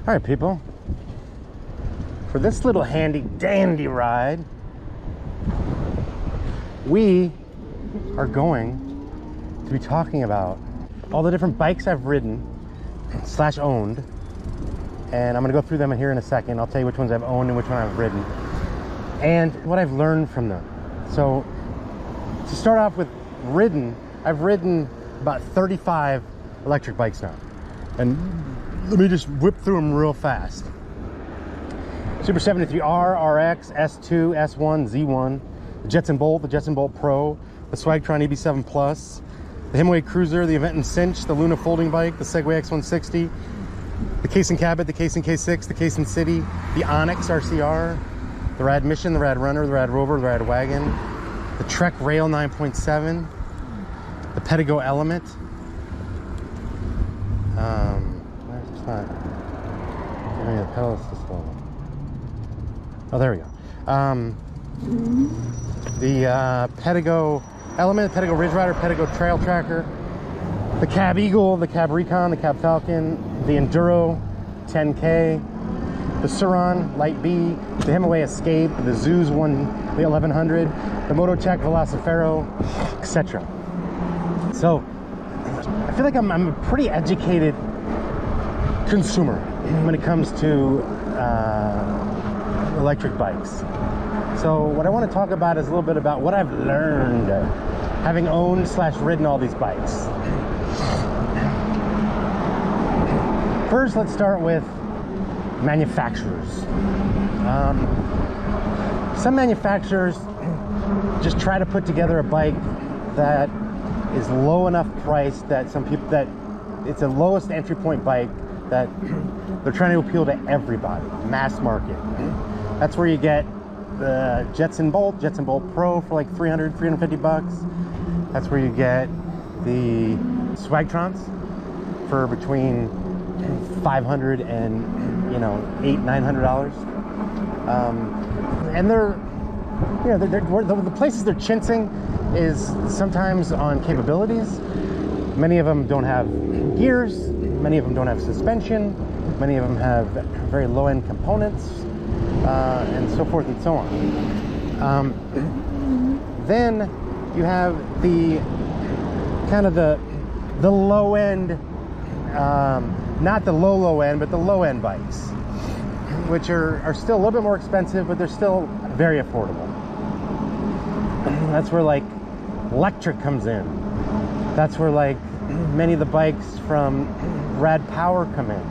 All right, people. For this little handy dandy ride, we are going to be talking about all the different bikes I've ridden / owned. And I'm gonna go through them here in a second. I'll tell you which ones I've owned and which one I've ridden. And what I've learned from them. So to start off with ridden, I've ridden about 35 electric bikes now. And let me just whip through them real fast. Super 73R, RX, S2, S1, Z1, the Jetson Bolt, the Jetson Bolt Pro, the Swagtron EB7 Plus, the Himway Cruiser, the Event and Cinch, the Luna folding bike, the Segway X160, the Kaysen Cabot, the Kaysen K6, the Kaysen City, the Onyx RCR, the Rad Mission, the Rad Runner, the Rad Rover, the Rad Wagon, the Trek Rail 9.7, the Pedigo Element. Where's that? Give me the pedals to slow. Oh, there we go. The Pedigo Element, Pedigo Ridge Rider, Pedigo Trail Tracker, the Cab Eagle, the Cab Recon, the Cab Falcon, the Enduro 10K, the Suron Light B, the Himaway Escape, the Zeus the 1100, the Mototech Velocifero, etc. So I feel like I'm a pretty educated consumer when it comes to electric bikes. So what I want to talk about is a little bit about what I've learned having owned / ridden all these bikes. First, let's start with manufacturers. Some manufacturers just try to put together a bike that is low enough price that it's the lowest entry point bike that they're trying to appeal to everybody, mass market. That's where you get the Jetson Bolt Pro for like 300, 350 bucks. That's where you get the Swagtrons for between 500 and $800-900. And the places they're chintzing is sometimes on capabilities. Many of them don't have gears, many of them don't have suspension, many of them have very low-end components, and so forth and so on. Then you have the kind of the low end, not the low end, but the low end bikes, which are still a little bit more expensive, but they're still very affordable. That's where like electric comes in. That's where like many of the bikes from Rad Power come in.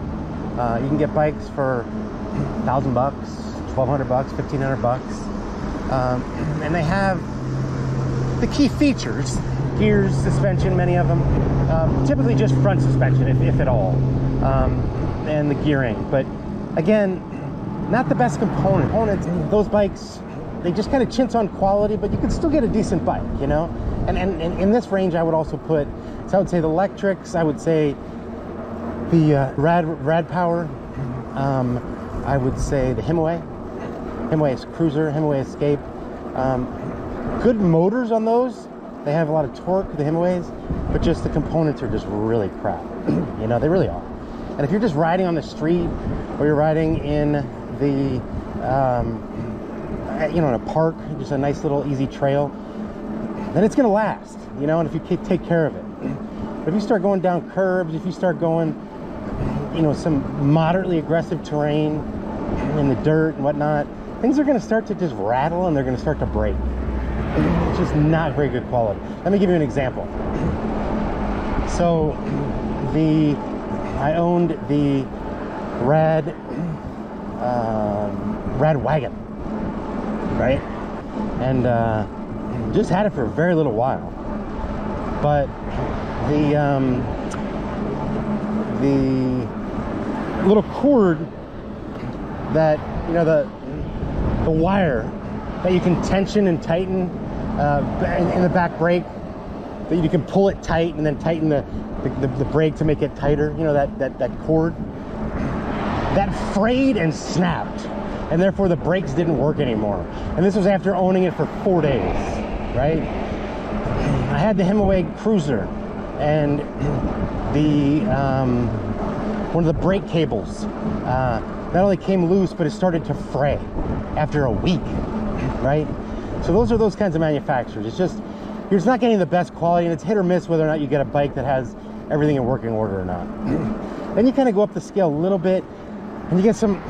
You can get bikes for $1,000 bucks, $1,200 bucks, $1,500 bucks, and they have the key features: gears, suspension, many of them, typically just front suspension, if at all, and the gearing. But again, not the best components. Those bikes, they just kind of chintz on quality, but you can still get a decent bike, you know? And in this range, I would also put, so I would say the electrics, I would say the Rad Power, I would say the Himaway Cruiser, Himaway Escape. Good motors on those. They have a lot of torque, the Himaways, but just the components are just really crap. You know, they really are. And if you're just riding on the street, or you're riding in the, in a park, just a nice little easy trail, then it's gonna last, you know, and if you take care of it. But if you start going down curbs, if you start going, some moderately aggressive terrain in the dirt and whatnot, things are gonna start to just rattle and they're gonna start to break. It's just not very good quality. Let me give you an example. So I owned the Rad Wagon, right? And just had it for a very little while. But the little cord that, the wire that you can tension and tighten in the back brake, that you can pull it tight and then tighten the brake to make it tighter, that cord, that frayed and snapped, and therefore the brakes didn't work anymore. And this was after owning it for 4 days, right? I had the Himaway Cruiser, and the one of the brake cables not only came loose, but it started to fray after a week, right? So those are those kinds of manufacturers. It's just, you're just not getting the best quality, and it's hit or miss whether or not you get a bike that has everything in working order or not. Then you kind of go up the scale a little bit, and you get some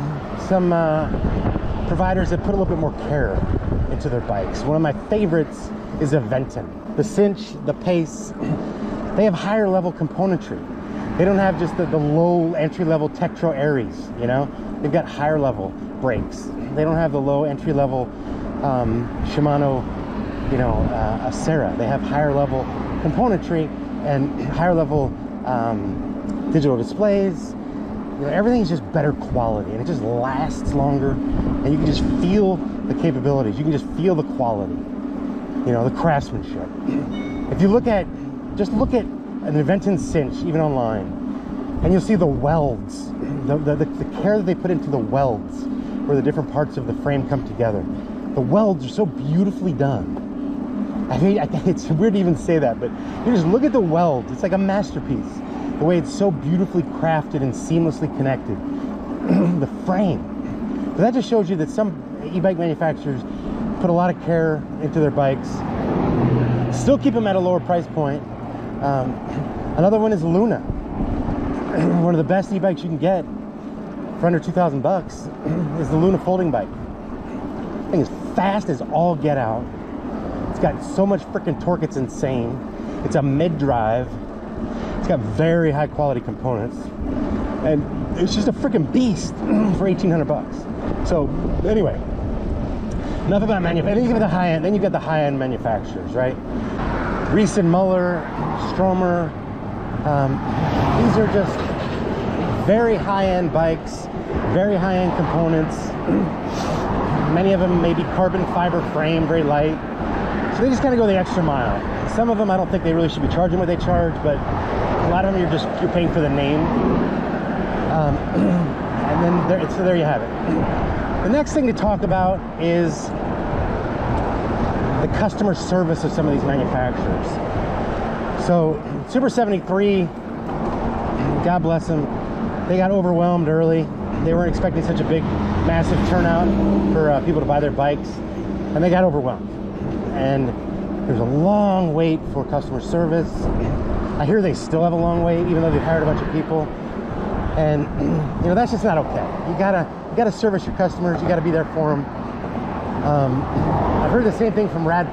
providers that put a little bit more care into their bikes. One of my favorites is Aventon. The cinch, the pace, they have higher level componentry. They don't have just the low entry level Tektro Aries, you know? They've got higher level brakes. They don't have the low entry level Shimano, you know, Acera. They have higher level componentry and higher level digital displays. You know, everything's just better quality, and it just lasts longer, and you can just feel the capabilities. You can just feel the quality, you know, the craftsmanship. If you just look at an Aventon cinch, even online, and you'll see the welds, the care that they put into the welds, where the different parts of the frame come together. The welds are so beautifully done. I mean, it's weird to even say that, but you just look at the welds. It's like a masterpiece. The way it's so beautifully crafted and seamlessly connected. The frame. So that just shows you that some e-bike manufacturers put a lot of care into their bikes. Still keep them at a lower price point. Another one is Luna. One of the best e-bikes you can get for under 2,000 bucks is the Luna folding bike. The thing is fast as all get out. It's got so much freaking torque, it's insane. It's a mid-drive. It's got very high quality components, and it's just a freaking beast for 1,800 bucks. So anyway, enough about manufacturers. Then you get the high end. Then you get the high end manufacturers, right? Reese and Muller, Stromer. These are just very high end bikes, very high end components. Many of them may be carbon fiber frame, very light. So they just kind of go the extra mile. Some of them I don't think they really should be charging what they charge, but a lot of them you're paying for the name. And then there you have it. The next thing to talk about is the customer service of some of these manufacturers. So Super 73, God bless them, they got overwhelmed early. They weren't expecting such a big, massive turnout for people to buy their bikes, and they got overwhelmed. And there's a long wait for customer service. I hear they still have a long wait, even though they've hired a bunch of people. And you know, that's just not okay. You gotta service your customers. You gotta be there for them. I've heard the same thing from Rad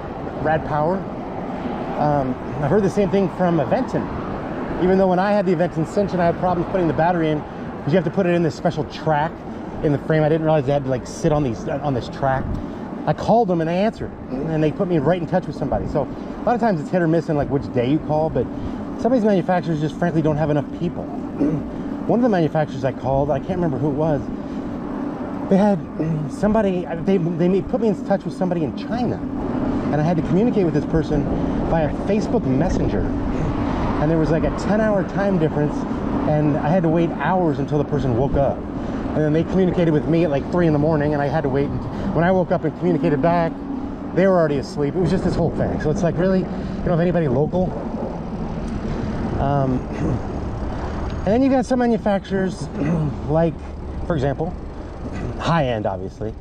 Power. I've heard the same thing from Aventon. Even though when I had the Aventon cinch and I had problems putting the battery in, because you have to put it in this special track in the frame. I didn't realize they had to like sit on this track. I called them and they answered, and they put me right in touch with somebody. So a lot of times it's hit or miss in like which day you call, but some of these manufacturers just frankly don't have enough people. One of the manufacturers I called, I can't remember who it was, they had somebody, they put me in touch with somebody in China, and I had to communicate with this person via Facebook Messenger, and there was like a 10-hour time difference, and I had to wait hours until the person woke up. And then they communicated with me at like 3 in the morning, and I had to wait. When I woke up and communicated back, they were already asleep. It was just this whole thing. So it's like, really, you don't have anybody local. And then you've got some manufacturers, like, for example, high-end, obviously,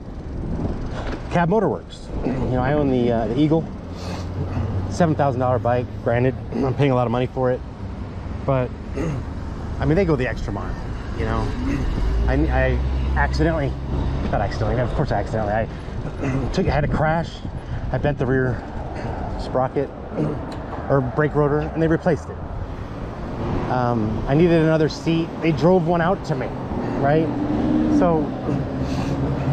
Cab Motorworks. You know, I own the Eagle, $7,000 bike. Granted, I'm paying a lot of money for it, but I mean, they go the extra mile. You know, I accidentally, not accidentally, of course I accidentally, I had a crash. I bent the rear sprocket or brake rotor, and they replaced it. I needed another seat. They drove one out to me, right? So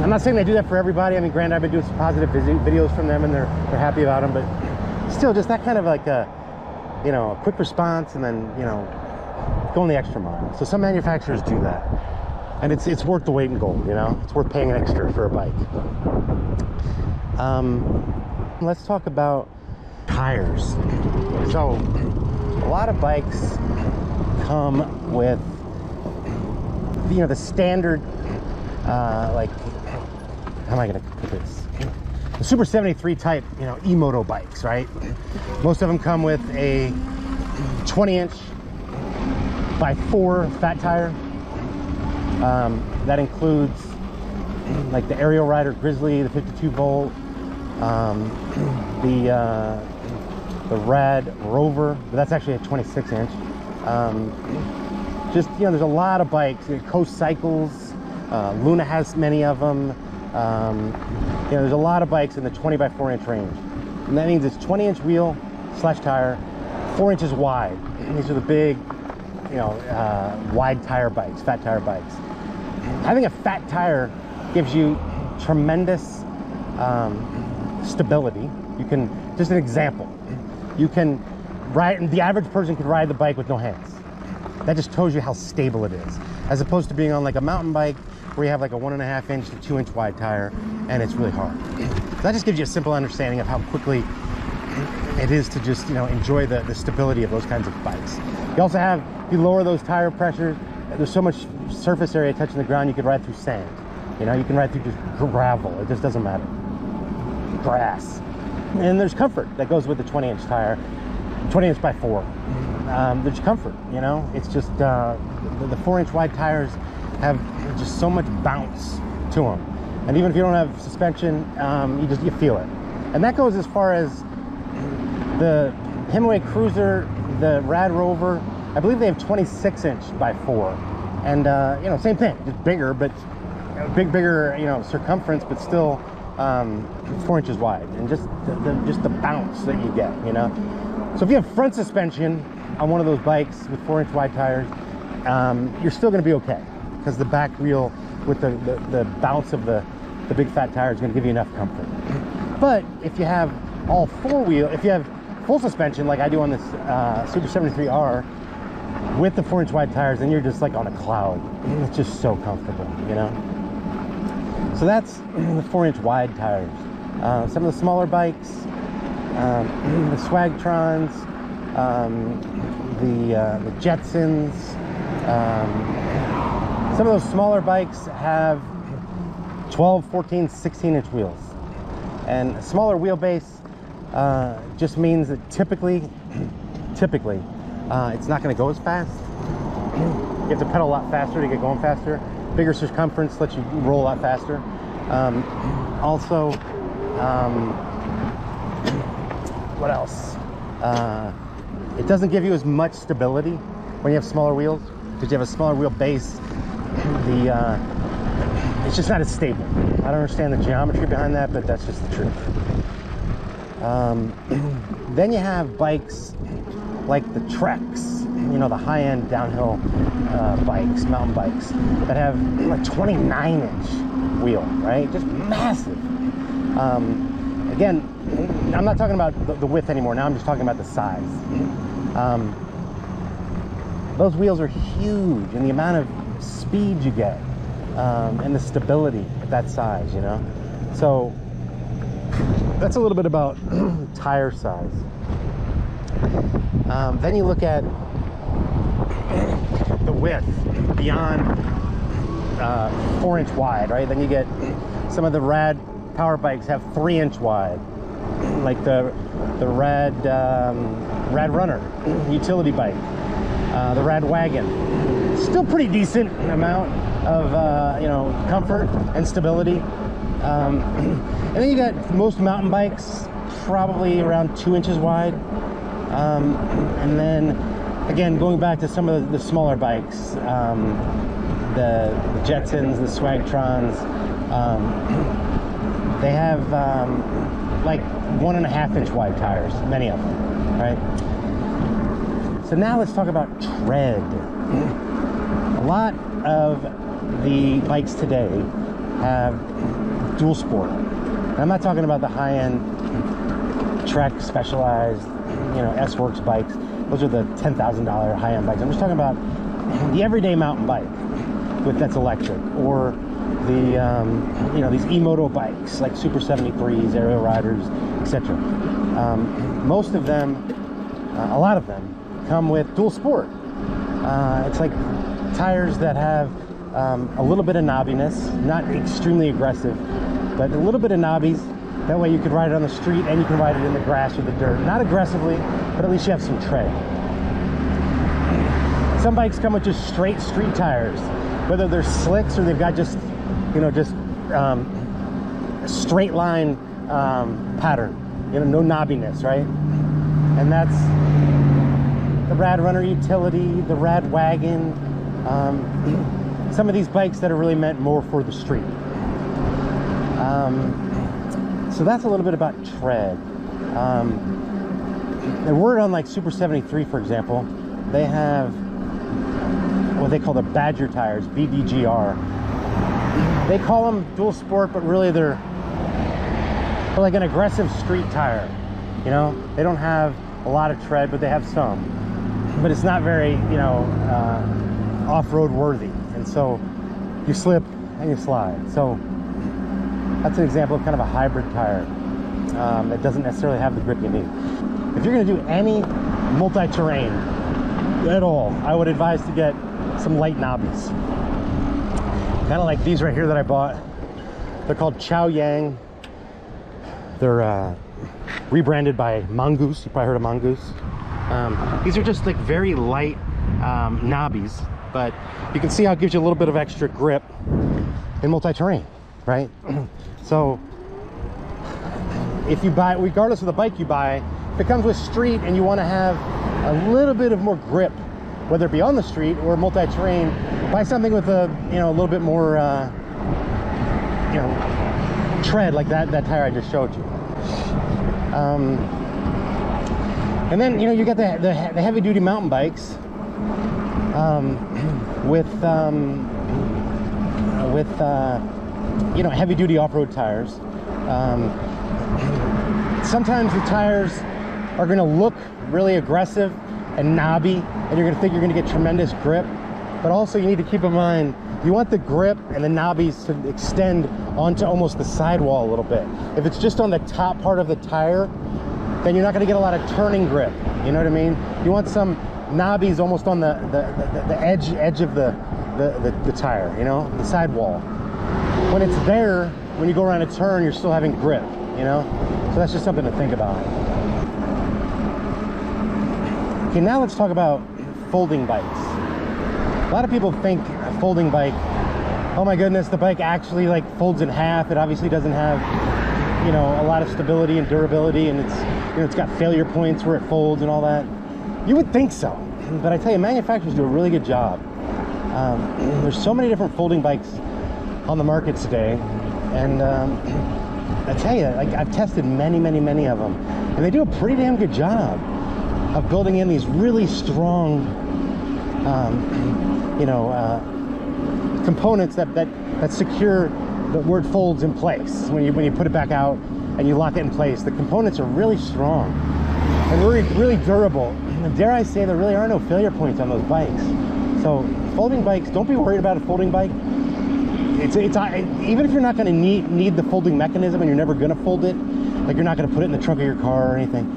I'm not saying they do that for everybody. I mean, granted, I've been doing some positive videos from them, and they're happy about them, but still, just that kind of like a, you know, a quick response, and then, you know, going the extra mile. So some manufacturers do that, and it's worth the weight in gold. You know, it's worth paying an extra for a bike. Let's talk about tires. So a lot of bikes come with, you know, the standard, like, how am I gonna put this? The Super 73 type, you know, e-moto bikes, right? Most of them come with a 20-inch by 4 fat tire, That includes like the Aerial Rider Grizzly, the 52 volt, the Rad Rover, but that's actually a 26 inch. Just, you know, there's a lot of bikes. Coast Cycles, Luna has many of them. You know, there's a lot of bikes in the 20 by 4 inch range. And that means it's 20 inch wheel slash tire, 4 inches wide. And these are the big, you know, wide tire bikes, fat tire bikes. Having a fat tire gives you tremendous stability. You can, just an example, you can ride, the average person could ride the bike with no hands. That just tells you how stable it is, as opposed to being on like a mountain bike where you have like a 1.5 inch to 2 inch wide tire and it's really hard. So that just gives you a simple understanding of how quickly it is to just, you know, enjoy the stability of those kinds of bikes. You also have, if you lower those tire pressures, there's so much surface area touching the ground, you could ride through sand. You know, you can ride through just gravel, it just doesn't matter. Grass. And there's comfort that goes with the 20 inch tire, 20 inch by 4. There's comfort, you know, it's just the 4 inch wide tires have just so much bounce to them. And even if you don't have suspension, you feel it. And that goes as far as the Himaway Cruiser, the Rad Rover. I believe they have 26 inch by 4. And, you know, same thing, just bigger, but bigger, you know, circumference, but still 4 inches wide. And just the bounce that you get, you know. So if you have front suspension on one of those bikes with 4 inch wide tires, you're still going to be okay, because the back wheel with the bounce of the big fat tire is going to give you enough comfort. But if you have all four wheel, if you have full suspension like I do on this Super 73R with the 4 inch wide tires, then you're just like on a cloud. It's just so comfortable, you know. So that's the 4 inch wide tires. Some of the smaller bikes, the Swagtrons, the Jetsons, some of those smaller bikes have 12, 14, 16 inch wheels. And a smaller wheelbase just means that typically it's not going to go as fast. You have to pedal a lot faster to get going faster. Bigger circumference lets you roll a lot faster. Also, what else? It doesn't give you as much stability when you have smaller wheels, because you have a smaller wheel base. It's just not as stable. I don't understand the geometry behind that, but that's just the truth. Then you have bikes like the Treks, you know, the high-end downhill bikes, mountain bikes, that have a 29-inch wheel, right? Just massive. Again, I'm not talking about the width anymore. Now I'm just talking about the size. Those wheels are huge, and the amount of speed you get, and the stability at that size, you know? So that's a little bit about tire size. Then you look at the width beyond 4 inch wide, right? Then you get some of the Rad power bikes have 3 inch wide, like the Rad Runner utility bike, the Rad Wagon. Still pretty decent amount of you know, comfort and stability. And then you got most mountain bikes probably around 2 inches wide. And then again, going back to some of the smaller bikes, the Jetsons, the Swagtrons, they have like 1.5 inch wide tires, many of them, right? So now let's talk about tread. A lot of the bikes today have dual sport. And I'm not talking about the high-end Trek Specialized, you know, S-Works bikes. Those are the $10,000 high-end bikes. I'm just talking about the everyday mountain bike that's electric, or the you know, these e-moto bikes like Super 73s, Aerial Riders, etc. Most of them, a lot of them, come with dual sport. It's like tires that have a little bit of knobbiness, not extremely aggressive, but a little bit of knobbies. That way you can ride it on the street and you can ride it in the grass or the dirt. Not aggressively, but at least you have some tread. Some bikes come with just straight street tires. whether they're slicks or they've got just, you know, just a straight line pattern, you know, no knobbiness, right? And that's the Rad Runner Utility, the Rad Wagon, some of these bikes that are really meant more for the street. So that's a little bit about tread. The word on like Super 73, for example, they have what they call the Badger tires, BDGR. They call them dual sport, but really they're like an aggressive street tire. You know, they don't have a lot of tread, but they have some. But it's not very, you know, off-road worthy. And so you slip and you slide. So that's an example of kind of a hybrid tire that doesn't necessarily have the grip you need. If you're going to do any multi-terrain at all, I would advise to get some light knobbies. Kind of like these right here that I bought. They're called Chow Yang. They're rebranded by Mongoose. You probably heard of Mongoose. These are just like very light knobbies, but you can see how it gives you a little bit of extra grip in multi-terrain, right? So if you buy, regardless of the bike you buy, if it comes with street and you want to have a little bit of more grip, whether it be on the street or multi-terrain, buy something with a, you know, a little bit more you know, tread, like that tire I just showed you. And then, you know, you got the heavy duty mountain bikes with you know, heavy duty off-road tires. Sometimes the tires are going to look really aggressive and knobby, and you're going to think you're going to get tremendous grip. But also you need to keep in mind, you want the grip and the knobbies to extend onto almost the sidewall a little bit. If it's just on the top part of the tire, then you're not going to get a lot of turning grip. You know what I mean? You want some knobbies almost on the edge of the tire, you know, the sidewall. When it's there, when you go around a turn, you're still having grip, you know? So that's just something to think about. Okay, now let's talk about folding bikes. A lot of people think a folding bike, oh my goodness, the bike actually like folds in half. It obviously doesn't have, you know, a lot of stability and durability, and it's, you know, it's got failure points where it folds and all that. You would think so, but I tell you, manufacturers do a really good job. There's so many different folding bikes on the market today, and I tell you, like, I've tested many of them, and they do a pretty damn good job of building in these really strong, you know, components that secure the word folds in place. When you put it back out and you lock it in place, the components are really strong and really durable. And dare I say, there really are no failure points on those bikes. So folding bikes, don't be worried about a folding bike. It's even if you're not going to need the folding mechanism, and you're never going to fold it, like you're not going to put it in the trunk of your car or anything,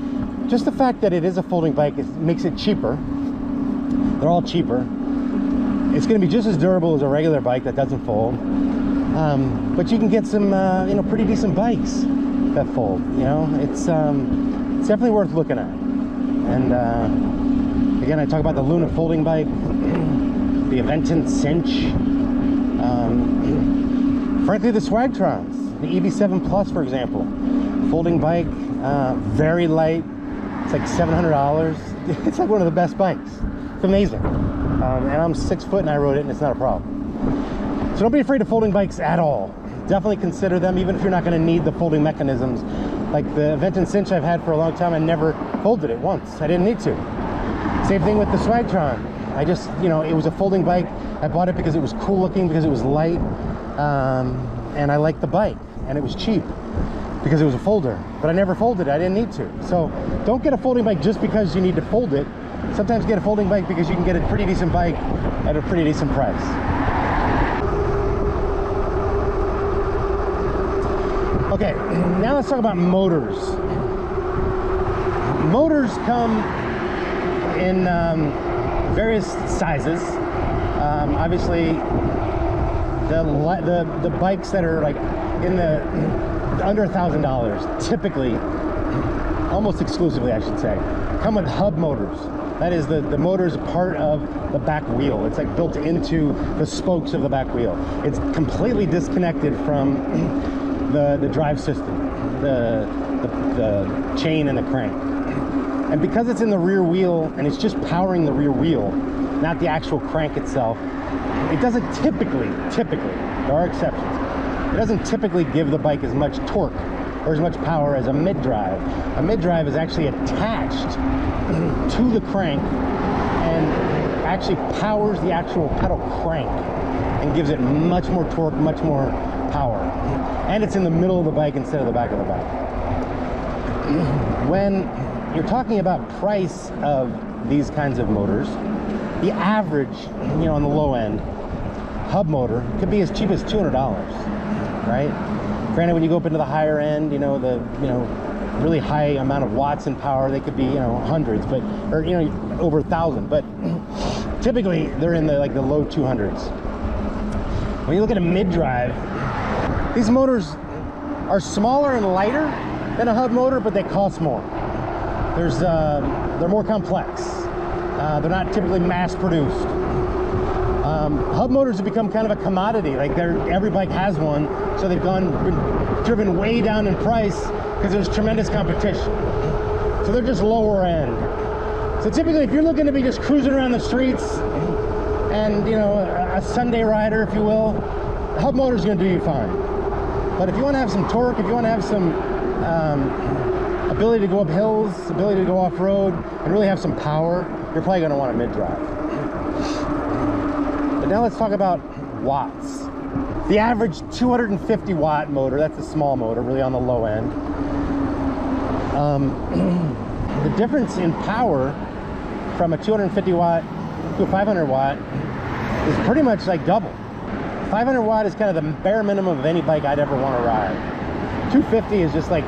just the fact that it is a folding bike makes it cheaper. They're all cheaper. It's going to be just as durable as a regular bike that doesn't fold. But you can get some you know, pretty decent bikes that fold. You know, it's definitely worth looking at. And again, I talk about the Luna folding bike, the Aventon Cinch, frankly the Swagtrons, the EB7 Plus, for example, folding bike, very light. It's like $700. It's like one of the best bikes. It's amazing. And I'm 6 foot and I rode it, and it's not a problem. So don't be afraid of folding bikes at all. Definitely consider them, even if you're not going to need the folding mechanisms. Like the Aventon Cinch I've had for a long time, I never folded it once. I didn't need to. Same thing with the Swagtron. I just, you know, it was a folding bike. I bought it because it was cool looking, because it was light, and I liked the bike, and it was cheap because it was a folder. But I never folded it. I didn't need to. So don't get a folding bike just because you need to fold it. Sometimes get a folding bike because you can get a pretty decent bike at a pretty decent price. Okay, now let's talk about motors. Motors come in various sizes. Obviously, the bikes that are like in the under $1,000, typically, almost exclusively I should say, come with hub motors. That is, the motor is part of the back wheel. It's like built into the spokes of the back wheel. It's completely disconnected from the drive system, the chain and the crank. And because it's in the rear wheel and it's just powering the rear wheel, not the actual crank itself, it doesn't typically, there are exceptions, it doesn't typically give the bike as much torque or as much power as a mid-drive. A mid-drive is actually attached to the crank and actually powers the actual pedal crank and gives it much more torque, much more power. And it's in the middle of the bike instead of the back of the bike. When you're talking about price of these kinds of motors, the average, on the low end, hub motor could be as cheap as $200, right? Granted, when you go up into the higher end, the really high amount of watts and power, they could be hundreds, but over 1,000. But typically, they're in the low 200s. When you look at a mid-drive, these motors are smaller and lighter than a hub motor, but they cost more. They're more complex. They're not typically mass-produced. Hub motors have become kind of a commodity. Like every bike has one, so they've been driven way down in price because there's tremendous competition. So they're just lower end. So typically, if you're looking to be just cruising around the streets and a Sunday rider, if you will, a hub motor is going to do you fine. But if you want to have some torque, if you want to have some ability to go up hills, ability to go off-road, and really have some power, you're probably going to want a mid-drive. But now let's talk about watts. The average 250 watt motor, that's a small motor, really on the low end. The difference in power from a 250 watt to a 500 watt is pretty much like double. 500 watt is kind of the bare minimum of any bike I'd ever want to ride. 250 is just like,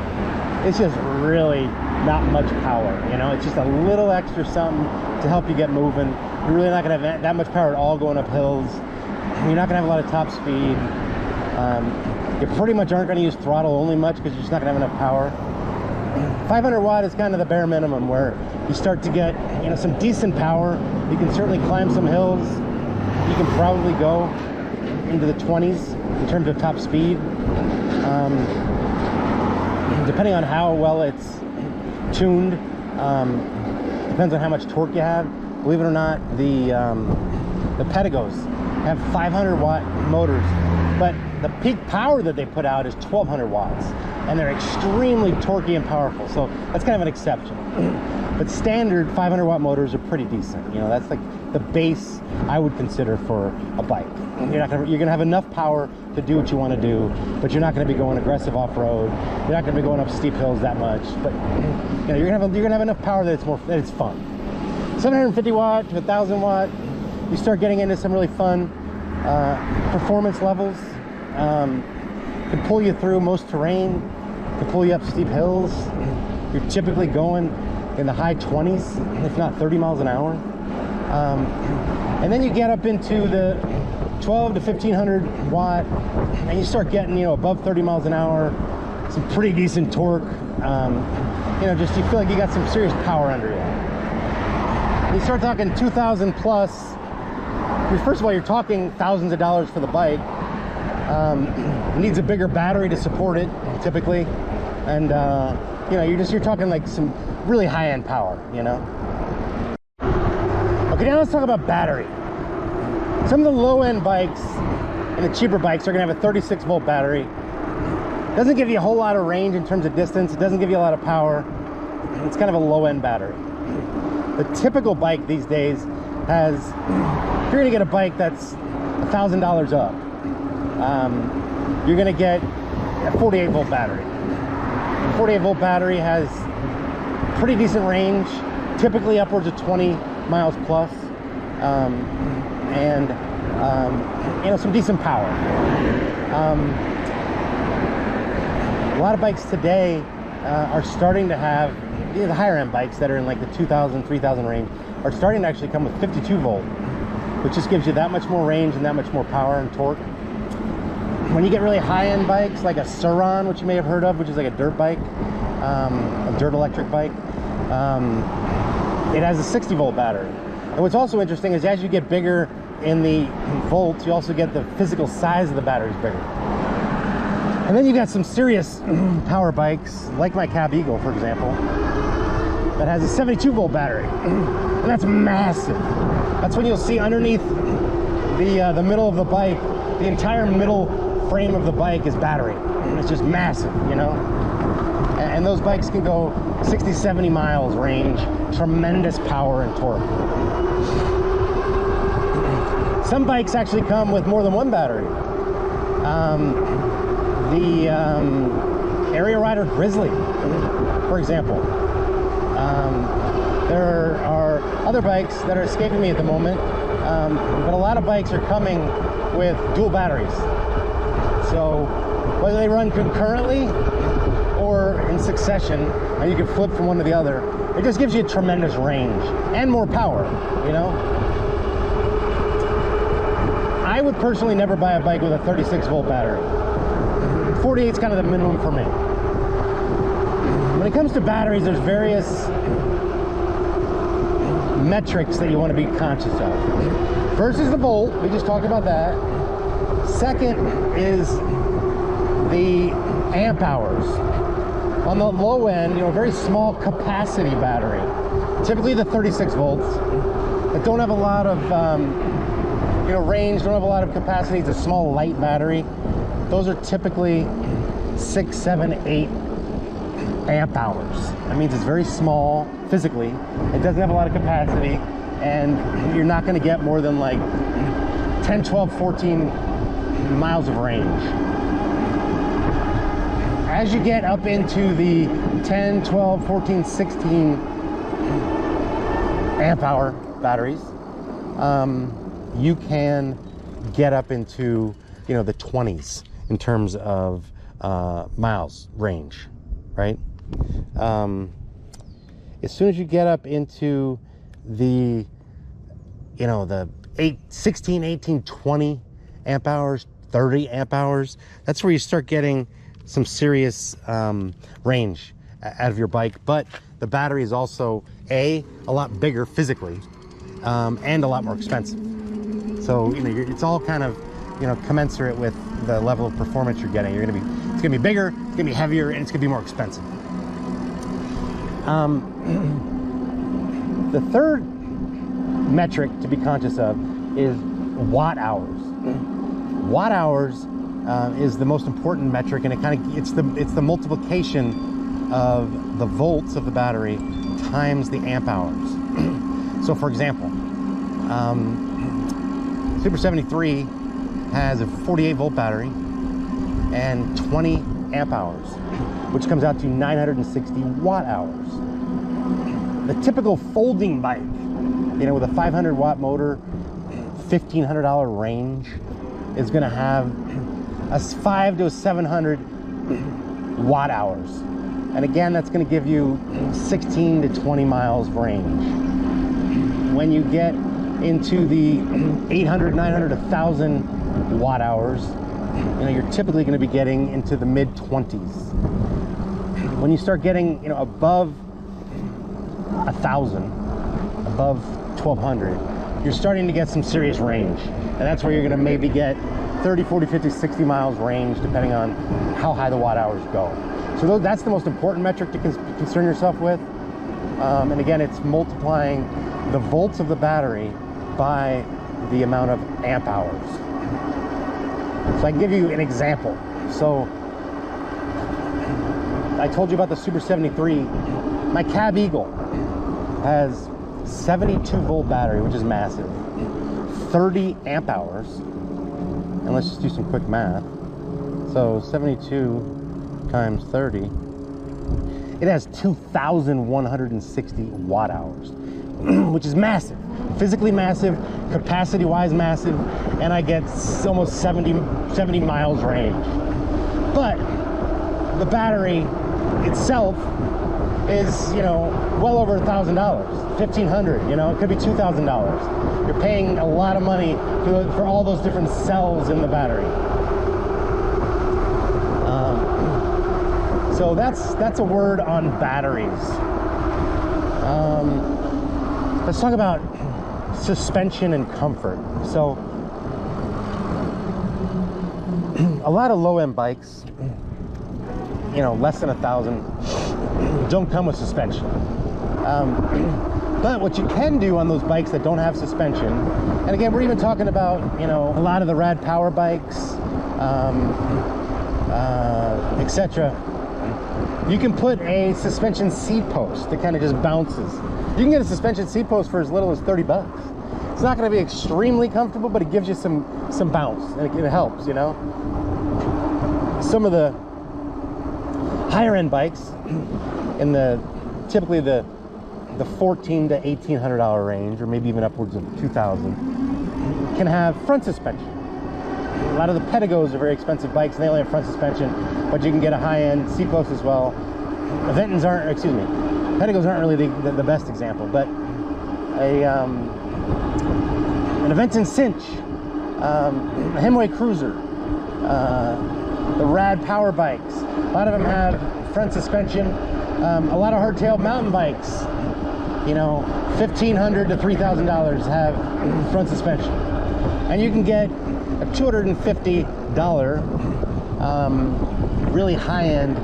it's just really not much power, it's just a little extra something to help you get moving. You're really not going to have that much power at all going up hills. You're not going to have a lot of top speed. You pretty much aren't going to use throttle only much because you're just not going to have enough power. 500 watt is kind of the bare minimum where you start to get some decent power. You can certainly climb some hills. You can probably go into the 20s in terms of top speed. Depending on how well it's tuned, depends on how much torque you have. Believe it or not, the Pedagos have 500 watt motors, but the peak power that they put out is 1200 watts, and they're extremely torquey and powerful, so that's kind of an exception. But standard 500 watt motors are pretty decent. That's like the base I would consider for a bike. You're gonna have enough power to do what you want to do, but you're not going to be going aggressive off-road. You're not going to be going up steep hills that much, but you're gonna have enough power that it's fun. 750 watt to 1,000 watt, you start getting into some really fun performance levels. Can pull you through most terrain, can pull you up steep hills. You're typically going in the high 20s, if not 30 miles an hour. And then you get up into the 12 to 1500 watt, and you start getting above 30 miles an hour, some pretty decent torque. Just you feel like you got some serious power under you. You start talking 2,000 plus. First of all, you're talking thousands of dollars for the bike. It needs a bigger battery to support it, typically, and you're talking like some really high-end power. Okay, now let's talk about battery. Some of the low-end bikes and the cheaper bikes are going to have a 36 volt battery. Doesn't give you a whole lot of range in terms of distance. It doesn't give you a lot of power. It's kind of a low-end battery. The typical bike these days has, if you're going to get a bike that's $1,000 up, you're going to get a 48 volt battery. A 48 volt battery has pretty decent range, typically upwards of 20 miles plus. And some decent power. A lot of bikes today are starting to have, the higher end bikes that are in like the 2,000, 3,000 range are starting to actually come with 52 volt, which just gives you that much more range and that much more power and torque. When you get really high end bikes like a Suron, which you may have heard of, which is like a dirt bike, a dirt electric bike, it has a 60 volt battery. And what's also interesting is as you get bigger in the volts, you also get the physical size of the batteries bigger. And then you got some serious power bikes, like my Cab Eagle, for example, that has a 72 volt battery. And that's massive. That's when you'll see underneath the middle of the bike, the entire middle frame of the bike is battery. It's just massive, you know? And those bikes can go 60, 70 miles range, tremendous power and torque. Some bikes actually come with more than one battery. The Area Rider Grizzly, for example. There are other bikes that are escaping me at the moment, but a lot of bikes are coming with dual batteries. So whether they run concurrently or in succession, and you can flip from one to the other, it just gives you a tremendous range and more power, you know? I would personally never buy a bike with a 36 volt battery. 48 is kind of the minimum for me. When it comes to batteries, there's various metrics that you want to be conscious of. First is the volt, we just talked about that. Second is the amp hours. On the low end, you know, very small capacity battery, typically the 36 volts, that don't have a lot of you know, range, don't have a lot of capacity. It's a small light battery. Those are typically 6, 7, 8 amp hours. That means it's very small physically. It doesn't have a lot of capacity, and you're not going to get more than like 10, 12, 14 miles of range. As you get up into the 10, 12, 14, 16 amp hour batteries, you can get up into, you know, the 20s in terms of miles range, right? As soon as you get up into the, you know, the 16, 18, 20 amp hours, 30 amp hours, that's where you start getting some serious range out of your bike. But the battery is also a lot bigger physically, and a lot more expensive. So, you know, it's all kind of, you know, commensurate with the level of performance you're getting. It's gonna be bigger, it's gonna be heavier, and it's gonna be more expensive. The third metric to be conscious of is watt hours. Watt hours is the most important metric, and it's the multiplication of the volts of the battery times the amp hours. So, for example, Super 73 has a 48 volt battery and 20 amp hours, which comes out to 960 watt hours. The typical folding bike, you know, with a 500 watt motor, $1,500 range, is going to have a 500 to 700 watt hours. And again, that's going to give you 16 to 20 miles range. When you get into the 800, 900, 1,000 watt hours, you know, you're typically going to be getting into the mid 20s. When you start getting, you know, above 1,000, above 1,200, you're starting to get some serious range. And that's where you're going to maybe get 30, 40, 50, 60 miles range, depending on how high the watt hours go. So that's the most important metric to concern yourself with. And again, it's multiplying the volts of the battery by the amount of amp hours. So I can give you an example. So I told you about the Super 73. My Cab Eagle has 72 volt battery, which is massive, 30 amp hours, and let's just do some quick math. So 72 times 30, it has 2,160 watt hours, which is massive, physically massive, capacity wise massive, and I get almost 70 miles range. But the battery itself is, you know, well over $1,000, $1,500, you know, it could be $2,000. You're paying a lot of money for all those different cells in the battery. So that's a word on batteries. let's talk about suspension and comfort. So a lot of low-end bikes, you know, less than 1,000, don't come with suspension. But what you can do on those bikes that don't have suspension, and again, we're even talking about, you know, a lot of the rad power bikes, etc. You can put a suspension seat post that kind of just bounces. You can get a suspension seat post for as little as 30 bucks. It's not going to be extremely comfortable, but it gives you some bounce, and it helps, you know. Some of the higher end bikes in the typically the $1,400 to $1,800 range, or maybe even upwards of $2,000, can have front suspension. A lot of the Pedagos are very expensive bikes, and they only have front suspension, but you can get a high-end seat post as well. Pedagos aren't really the best example, but an Aventon Cinch, a Hemway Cruiser, the rad power bikes, a lot of them have front suspension. A lot of hardtail mountain bikes, you know, $1,500 to $3,000 have front suspension, and you can get a $250 really high-end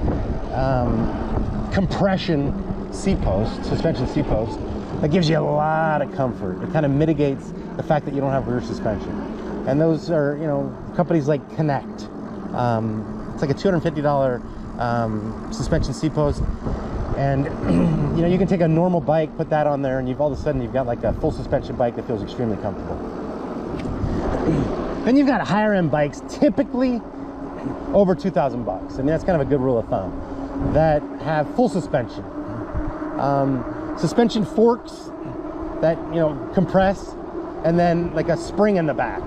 compression seat post, suspension seat post, that gives you a lot of comfort. It kind of mitigates the fact that you don't have rear suspension, and those are, you know, companies like Connect. It's like a $250 suspension seat post, and you know, you can take a normal bike, put that on there, and all of a sudden you've got like a full suspension bike that feels extremely comfortable. Then you've got higher end bikes, typically over 2,000 bucks. I mean, that's kind of a good rule of thumb, that have full suspension, suspension forks that, you know, compress, and then like a spring in the back.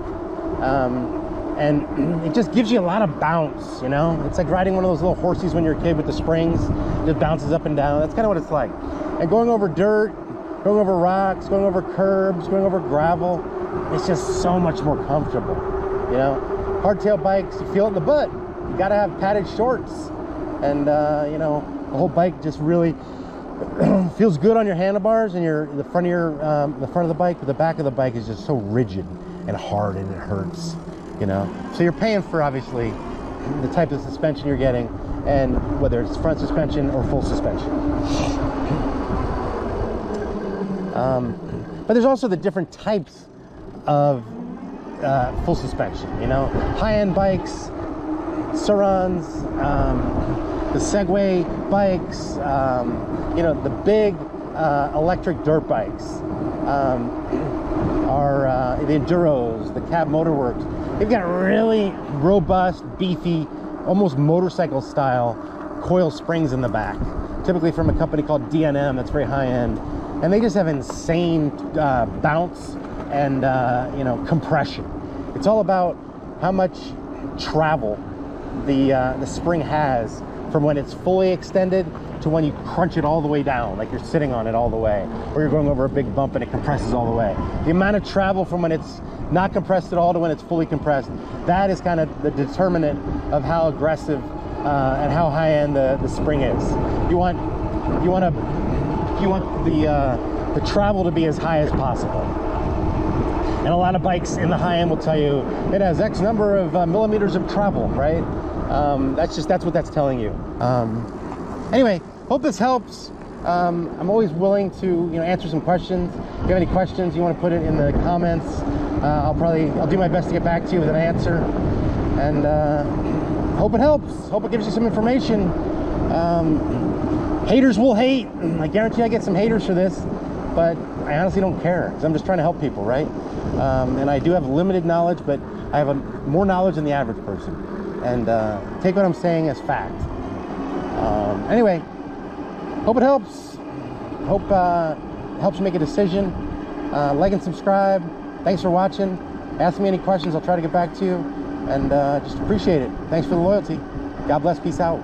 And it just gives you a lot of bounce, you know? It's like riding one of those little horsies when you're a kid with the springs. It just bounces up and down. That's kind of what it's like. And going over dirt, going over rocks, going over curbs, going over gravel, it's just so much more comfortable, you know? Hardtail bikes, you feel it in the butt. You gotta have padded shorts. And, you know, the whole bike just really feels good on your handlebars and the front of the bike, but the back of the bike is just so rigid and hard, and it hurts. You know, so you're paying for, obviously, the type of suspension you're getting, and whether it's front suspension or full suspension. But there's also the different types of full suspension. You know, high-end bikes, Surons, the Segway bikes, you know, the big electric dirt bikes, are the Enduros, the Cab Motorworks. They've got really robust, beefy, almost motorcycle style coil springs in the back, typically from a company called D&M that's very high end, and they just have insane bounce and you know, compression. It's all about how much travel the spring has from when it's fully extended to when you crunch it all the way down, like you're sitting on it all the way, or you're going over a big bump and it compresses all the way. The amount of travel from when it's not compressed at all to when it's fully compressed, that is kind of the determinant of how aggressive and how high end the spring is. You want the travel to be as high as possible. And a lot of bikes in the high end will tell you it has X number of millimeters of travel, right? That's what that's telling you. Anyway, hope this helps. I'm always willing to, you know, answer some questions. If you have any questions, you want to put it in the comments. I'll do my best to get back to you with an answer. And hope it helps. Hope it gives you some information. Haters will hate. I guarantee I get some haters for this, but I honestly don't care, because I'm just trying to help people, right? And I do have limited knowledge, but I have more knowledge than the average person. And take what I'm saying as fact. Anyway, hope it helps. Hope helps you make a decision. Like and subscribe. Thanks for watching. Ask me any questions. I'll try to get back to you. And just appreciate it. Thanks for the loyalty. God bless. Peace out.